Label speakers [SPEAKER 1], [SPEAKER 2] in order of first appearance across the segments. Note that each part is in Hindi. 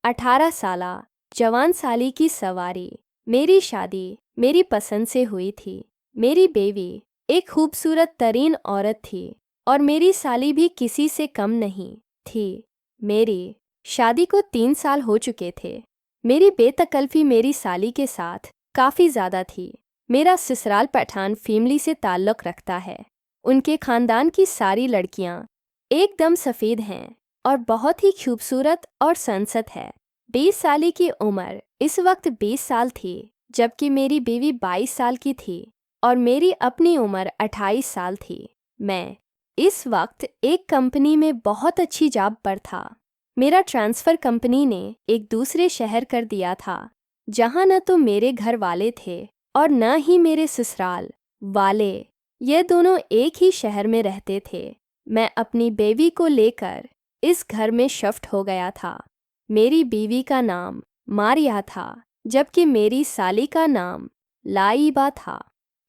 [SPEAKER 1] 18 साला जवान साली की सवारी। मेरी शादी मेरी पसंद से हुई थी। मेरी बेवी एक खूबसूरत तरीन औरत थी और मेरी साली भी किसी से कम नहीं थी। मेरी शादी को 3 साल हो चुके थे। मेरी बेतकल्फ़ी मेरी साली के साथ काफ़ी ज़्यादा थी। मेरा ससुराल पठान फैमिली से ताल्लुक़ रखता है। उनके ख़ानदान की सारी लड़कियां एकदम सफ़ेद हैं और बहुत ही खूबसूरत और संसत है। 20 साली की उम्र इस वक्त 20 साल थी, जबकि मेरी बीवी 22 साल की थी और मेरी अपनी उम्र 28 साल थी। मैं इस वक्त एक कंपनी में बहुत अच्छी जॉब पर था। मेरा ट्रांसफ़र कंपनी ने एक दूसरे शहर कर दिया था, जहां न तो मेरे घर वाले थे और न ही मेरे ससुराल वाले। ये दोनों एक ही शहर में रहते थे। मैं अपनी बेवी को लेकर इस घर में शिफ्ट हो गया था। मेरी बीवी का नाम मारिया था, जबकि मेरी साली का नाम लाइबा था।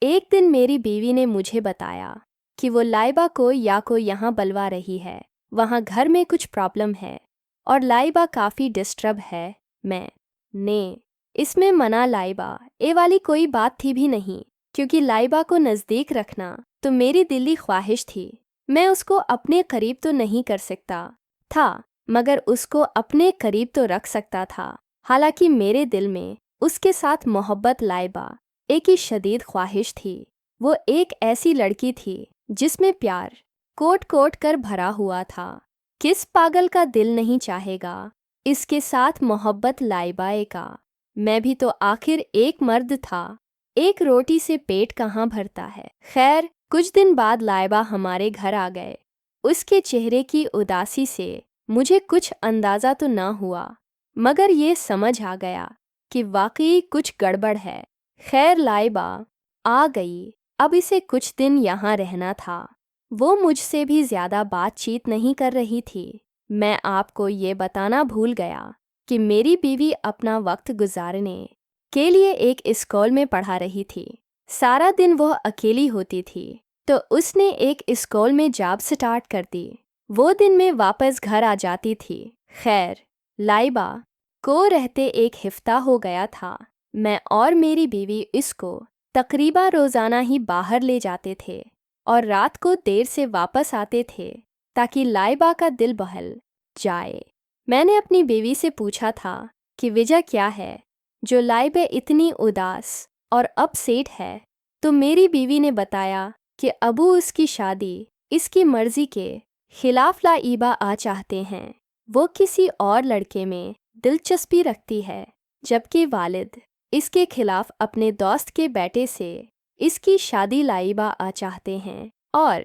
[SPEAKER 1] एक दिन मेरी बीवी ने मुझे बताया कि वो लाइबा को यहाँ बुलवा रही है। वहाँ घर में कुछ प्रॉब्लम है और लाइबा काफ़ी डिस्टर्ब है। मैंने इसमें मना लाइबा ये वाली कोई बात थी भी नहीं, क्योंकि लाइबा को नज़दीक रखना तो मेरी दिली ख्वाहिश थी। मैं उसको अपने करीब तो नहीं कर सकता था, मगर उसको अपने करीब तो रख सकता था। हालांकि मेरे दिल में उसके साथ मोहब्बत लाइबा एक ही शदीद ख्वाहिश थी। वो एक ऐसी लड़की थी जिसमें प्यार कोट कोट कर भरा हुआ था। किस पागल का दिल नहीं चाहेगा इसके साथ मोहब्बत लाइबाए का। मैं भी तो आखिर एक मर्द था, एक रोटी से पेट कहाँ भरता है। खैर, कुछ दिन बाद लाइबा हमारे घर आ गए। उसके चेहरे की उदासी से मुझे कुछ अंदाज़ा तो ना हुआ, मगर ये समझ आ गया कि वाकई कुछ गड़बड़ है। खैर, लाइबा आ गई। अब इसे कुछ दिन यहाँ रहना था। वो मुझसे भी ज़्यादा बातचीत नहीं कर रही थी। मैं आपको ये बताना भूल गया कि मेरी बीवी अपना वक्त गुजारने के लिए एक स्कूल में पढ़ा रही थी। सारा दिन वह अकेली होती थी, तो उसने एक स्कूल में जॉब स्टार्ट कर दी। वो दिन में वापस घर आ जाती थी। खैर, लाइबा को रहते एक हफ्ता हो गया था। मैं और मेरी बीवी इसको तकरीबा रोज़ाना ही बाहर ले जाते थे और रात को देर से वापस आते थे ताकि लाइबा का दिल बहल जाए। मैंने अपनी बीवी से पूछा था कि वजह क्या है जो लाइबा इतनी उदास और अपसेट है, तो मेरी बीवी ने बताया कि अबू उसकी शादी इसकी मर्ज़ी के खिलाफ लाइबा आ चाहते हैं। वो किसी और लड़के में दिलचस्पी रखती है, जबकि वालिद इसके खिलाफ अपने दोस्त के बेटे से इसकी शादी लाइबा आ चाहते हैं और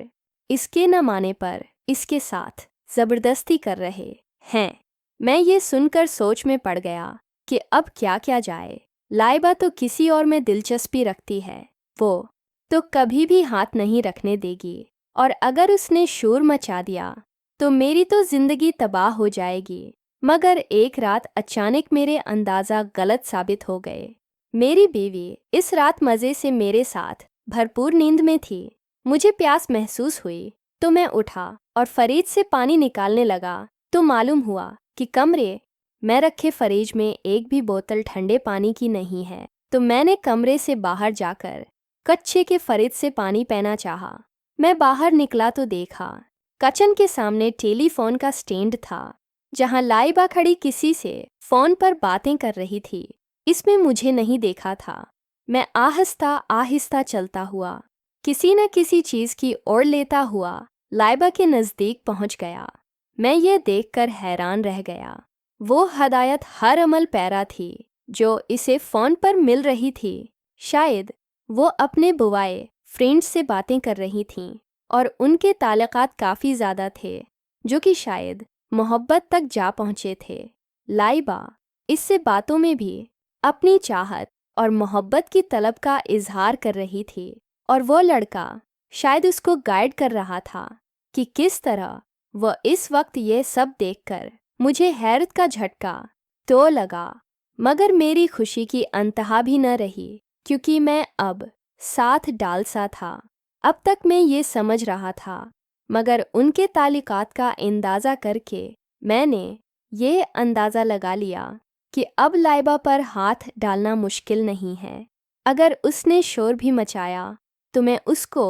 [SPEAKER 1] इसके न माने पर इसके साथ ज़बरदस्ती कर रहे हैं। मैं ये सुनकर सोच में पड़ गया कि अब क्या क्या जाए। लाइबा तो किसी और में दिलचस्पी रखती है, वो तो कभी भी हाथ नहीं रखने देगी, और अगर उसने शोर मचा दिया तो मेरी तो ज़िंदगी तबाह हो जाएगी। मगर एक रात अचानक मेरे अंदाज़ा गलत साबित हो गए। मेरी बीवी इस रात मज़े से मेरे साथ भरपूर नींद में थी। मुझे प्यास महसूस हुई तो मैं उठा और फ्रिज से पानी निकालने लगा तो मालूम हुआ कि कमरे में रखे फ्रिज में एक भी बोतल ठंडे पानी की नहीं है। तो मैंने कमरे से बाहर जाकर कच्चे के फ्रिज से पानी पीना चाहा। मैं बाहर निकला तो देखा किचन के सामने टेलीफोन का स्टैंड था, जहां लाइबा खड़ी किसी से फ़ोन पर बातें कर रही थी। इसमें मुझे नहीं देखा था। मैं आहिस्ता आहिस्ता चलता हुआ किसी न किसी चीज़ की ओर लेता हुआ लाइबा के नज़दीक पहुंच गया। मैं ये देखकर हैरान रह गया। वो हदायत हर अमल पैरा थी जो इसे फ़ोन पर मिल रही थी। शायद वो अपने बुआए फ्रेंड्स से बातें कर रही थीं और उनके ताल्लुकात काफ़ी ज़्यादा थे, जो कि शायद मोहब्बत तक जा पहुँचे थे। लाइबा इससे बातों में भी अपनी चाहत और मोहब्बत की तलब का इजहार कर रही थी, और वो लड़का शायद उसको गाइड कर रहा था कि किस तरह वह इस वक्त ये सब देखकर मुझे हैरत का झटका तो लगा, मगर मेरी खुशी की अंतहा भी न रही, क्योंकि मैं अब साथ डाल सा था। अब तक मैं ये समझ रहा था, मगर उनके ताल्लुकात का अंदाज़ा करके मैंने ये अंदाज़ा लगा लिया कि अब लाइबा पर हाथ डालना मुश्किल नहीं है। अगर उसने शोर भी मचाया तो मैं उसको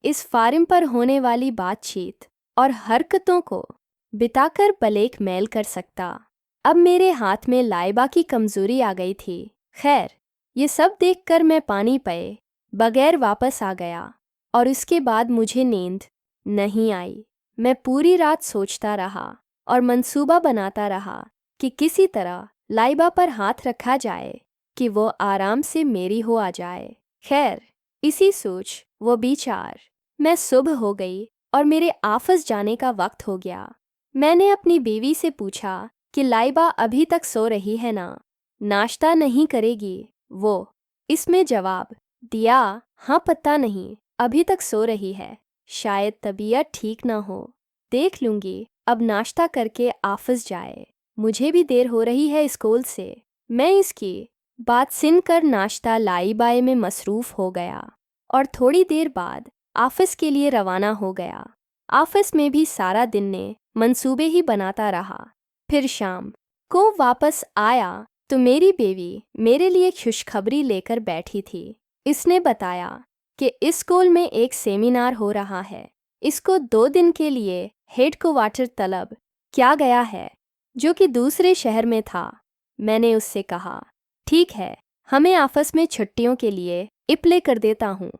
[SPEAKER 1] इस फार्म पर होने वाली बातचीत और हरकतों को बिताकर ब्लैक मेल कर सकता। अब मेरे हाथ में लाइबा की कमज़ोरी आ गई थी। खैर, ये सब देखकर मैं पानी पे बगैर वापस आ गया और उसके बाद मुझे नींद नहीं आई। मैं पूरी रात सोचता रहा और मंसूबा बनाता रहा कि किसी तरह लाइबा पर हाथ रखा जाए कि वो आराम से मेरी हो आ जाए। खैर, इसी सोच वो विचार मैं सुबह हो गई और मेरे ऑफिस जाने का वक्त हो गया। मैंने अपनी बीवी से पूछा कि लाइबा अभी तक सो रही है ना, नाश्ता नहीं करेगी वो। इसमें जवाब दिया, हाँ पता नहीं, अभी तक सो रही है, शायद तबीयत ठीक ना हो, देख लूँगी, अब नाश्ता करके ऑफिस जाए, मुझे भी देर हो रही है स्कूल से। मैं इसकी बात सुनकर नाश्ता लाई बाय में मसरूफ़ हो गया और थोड़ी देर बाद ऑफिस के लिए रवाना हो गया। ऑफिस में भी सारा दिन ने मंसूबे ही बनाता रहा। फिर शाम को वापस आया तो मेरी बीवी मेरे लिए खुशखबरी लेकर बैठी थी। इसने बताया कि इस स्कूल में एक सेमिनार हो रहा है, इसको 2 दिन के लिए हेडक्वार्टर तलब किया गया है, जो कि दूसरे शहर में था। मैंने उससे कहा, ठीक है, हमें ऑफिस में छुट्टियों के लिए अप्लाई कर देता हूँ,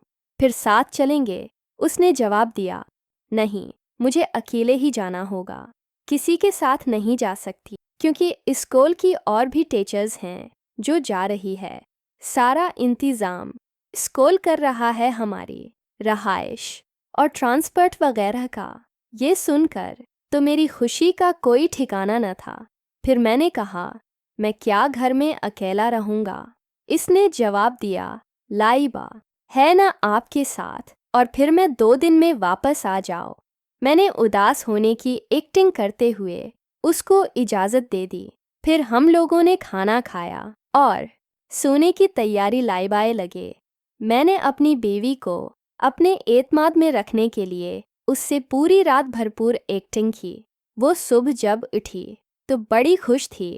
[SPEAKER 1] फिर साथ चलेंगे। उसने जवाब दिया, नहीं, मुझे अकेले ही जाना होगा, किसी के साथ नहीं जा सकती, क्योंकि स्कूल की और भी टीचर्स हैं जो जा रही है। सारा इंतज़ाम स्कूल कर रहा है, हमारी रहाइश और ट्रांसपोर्ट वगैरह का। ये सुनकर तो मेरी खुशी का कोई ठिकाना न था। फिर मैंने कहा, मैं क्या घर में अकेला रहूँगा? इसने जवाब दिया, लाइबा है ना आपके साथ, और फिर मैं 2 दिन में वापस आ जाओ। मैंने उदास होने की एक्टिंग करते हुए उसको इजाज़त दे दी। फिर हम लोगों ने खाना खाया और सोने की तैयारी लाइबाए लगे। मैंने अपनी बीवी को अपने एतमाद में रखने के लिए उससे पूरी रात भरपूर एक्टिंग की। वो सुबह जब उठी तो बड़ी खुश थी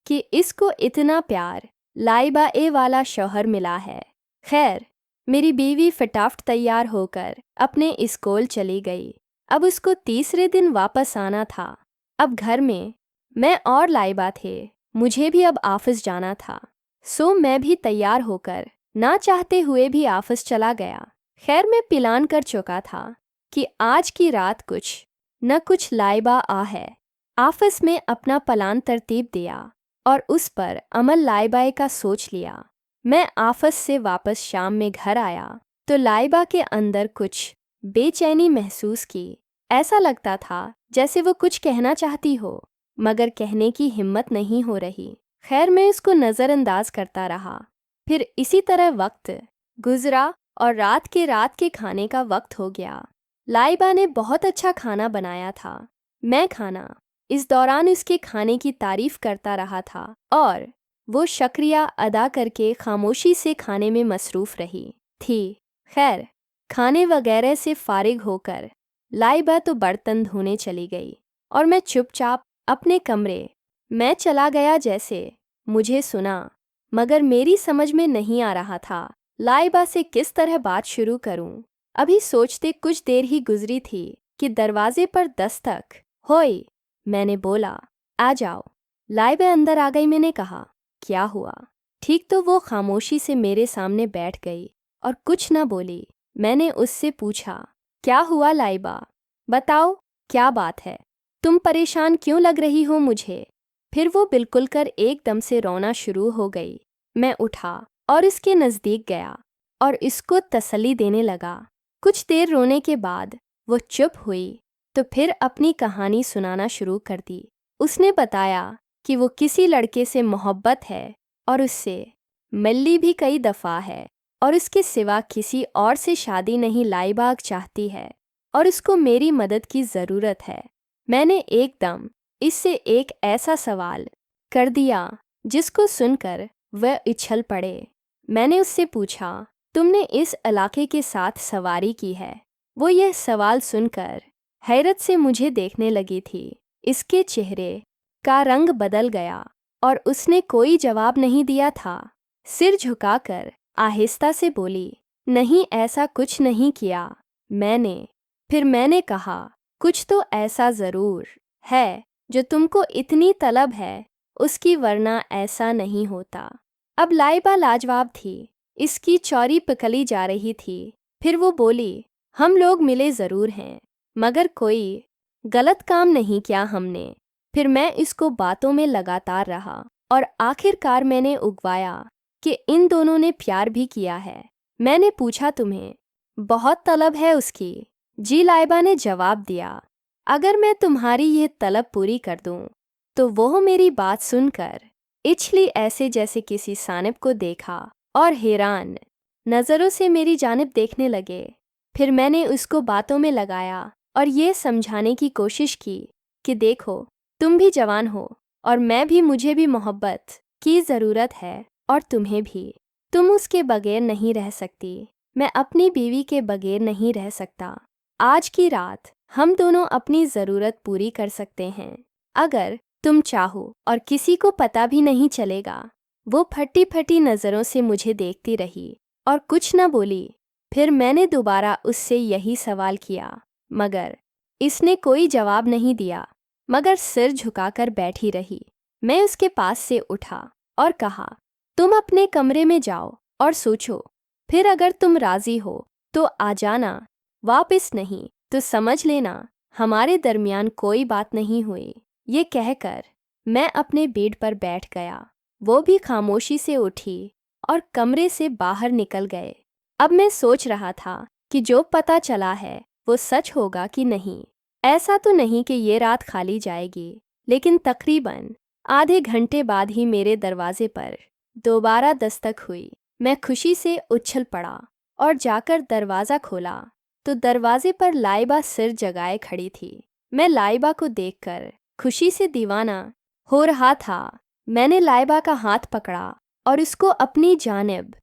[SPEAKER 1] कि इसको इतना प्यार लाइबा ए वाला शौहर मिला है। खैर, मेरी बीवी फटाफट तैयार होकर अपने स्कूल चली गई। अब उसको तीसरे दिन वापस आना था। अब घर में मैं और लाइबा थे, मुझे भी अब ऑफिस जाना था। सो मैं भी तैयार होकर ना चाहते हुए भी ऑफिस चला गया। खैर, मैं प्लान कर चुका था कि आज की रात कुछ न कुछ लाइबा आ है। ऑफिस में अपना प्लान तरतीब दिया और उस पर अमल लाइबा का सोच लिया। मैं ऑफिस से वापस शाम में घर आया तो लाइबा के अंदर कुछ बेचैनी महसूस की। ऐसा लगता था जैसे वो कुछ कहना चाहती हो मगर कहने की हिम्मत नहीं हो रही। खैर, मैं इसको नज़रअंदाज करता रहा। फिर इसी तरह वक्त गुजरा और रात के खाने का वक्त हो गया। लाइबा ने बहुत अच्छा खाना बनाया था। मैं खाना इस दौरान उसके खाने की तारीफ करता रहा था और वो शुक्रिया अदा करके खामोशी से खाने में मसरूफ़ रही थी। खैर, खाने वगैरह से फारिग होकर लाइबा तो बर्तन धोने चली गई और मैं चुपचाप अपने कमरे में चला गया। जैसे मुझे सुना, मगर मेरी समझ में नहीं आ रहा था लाइबा से किस तरह बात शुरू करूं। अभी सोचते कुछ देर ही गुजरी थी कि दरवाजे पर दस्तक हुई। मैंने बोला, आ जाओ। लाइबा अंदर आ गई। मैंने कहा, क्या हुआ? ठीक तो वो खामोशी से मेरे सामने बैठ गई और कुछ न बोली। मैंने उससे पूछा, क्या हुआ लाइबा? बताओ, क्या बात है? तुम परेशान क्यों लग रही हो मुझे? फिर वो बिल्कुल कर एकदम से रोना शुरू हो गई। मैं उठा और इसके नज़दीक गया और इसको तसल्ली देने लगा। कुछ देर रोने के बाद वो चुप हुई तो फिर अपनी कहानी सुनाना शुरू कर दी। उसने बताया कि वो किसी लड़के से मोहब्बत है और उससे मिली भी कई दफ़ा है और इसके सिवा किसी और से शादी नहीं लाइबा चाहती है और उसको मेरी मदद की ज़रूरत है। मैंने एकदम इससे एक ऐसा सवाल कर दिया जिसको सुनकर वह उछल पड़े। मैंने उससे पूछा, तुमने इस इलाके के साथ सवारी की है? वो यह सवाल सुनकर हैरत से मुझे देखने लगी थी। इसके चेहरे का रंग बदल गया और उसने कोई जवाब नहीं दिया था। सिर झुकाकर आहिस्ता से बोली, नहीं, ऐसा कुछ नहीं किया मैंने। फिर मैंने कहा, कुछ तो ऐसा ज़रूर है जो तुमको इतनी तलब है उसकी, वरना ऐसा नहीं होता। अब लाइबा लाजवाब थी, इसकी चौरी पिघली जा रही थी। फिर वो बोली, हम लोग मिले ज़रूर हैं, मगर कोई गलत काम नहीं किया हमने। फिर मैं इसको बातों में लगातार रहा और आखिरकार मैंने उगवाया कि इन दोनों ने प्यार भी किया है। मैंने पूछा, तुम्हें बहुत तलब है उसकी? जी, लाइबा ने जवाब दिया, अगर मैं तुम्हारी ये तलब पूरी कर दूं तो वो मेरी बात सुनकर इछली ऐसे जैसे किसी सानिब को देखा और हैरान नज़रों से मेरी जानिब देखने लगे। फिर मैंने उसको बातों में लगाया और ये समझाने की कोशिश की कि देखो, तुम भी जवान हो और मैं भी, मुझे भी मोहब्बत की ज़रूरत है और तुम्हें भी। तुम उसके बगैर नहीं रह सकती, मैं अपनी बीवी के बगैर नहीं रह सकता। आज की रात हम दोनों अपनी ज़रूरत पूरी कर सकते हैं अगर तुम चाहो, और किसी को पता भी नहीं चलेगा। वो फटी फटी नज़रों से मुझे देखती रही और कुछ न बोली। फिर मैंने दोबारा उससे यही सवाल किया, मगर इसने कोई जवाब नहीं दिया, मगर सिर झुकाकर बैठी रही। मैं उसके पास से उठा और कहा, तुम अपने कमरे में जाओ और सोचो, फिर अगर तुम राज़ी हो तो आ जाना, वापस नहीं तो समझ लेना हमारे दरमियान कोई बात नहीं हुई। ये कहकर मैं अपने बेड पर बैठ गया। वो भी खामोशी से उठी और कमरे से बाहर निकल गए। अब मैं सोच रहा था कि जो पता चला है वो सच होगा कि नहीं। ऐसा तो नहीं कि ये रात खाली जाएगी, लेकिन तकरीबन आधे घंटे बाद ही मेरे दरवाजे पर दोबारा दस्तक हुई। मैं खुशी से उछल पड़ा और जाकर दरवाज़ा खोला तो दरवाजे पर लाइबा सिर जगाए खड़ी थी। मैं लाइबा को देखकर खुशी से दीवाना हो रहा था। मैंने लाइबा का हाथ पकड़ा और उसको अपनी जानिब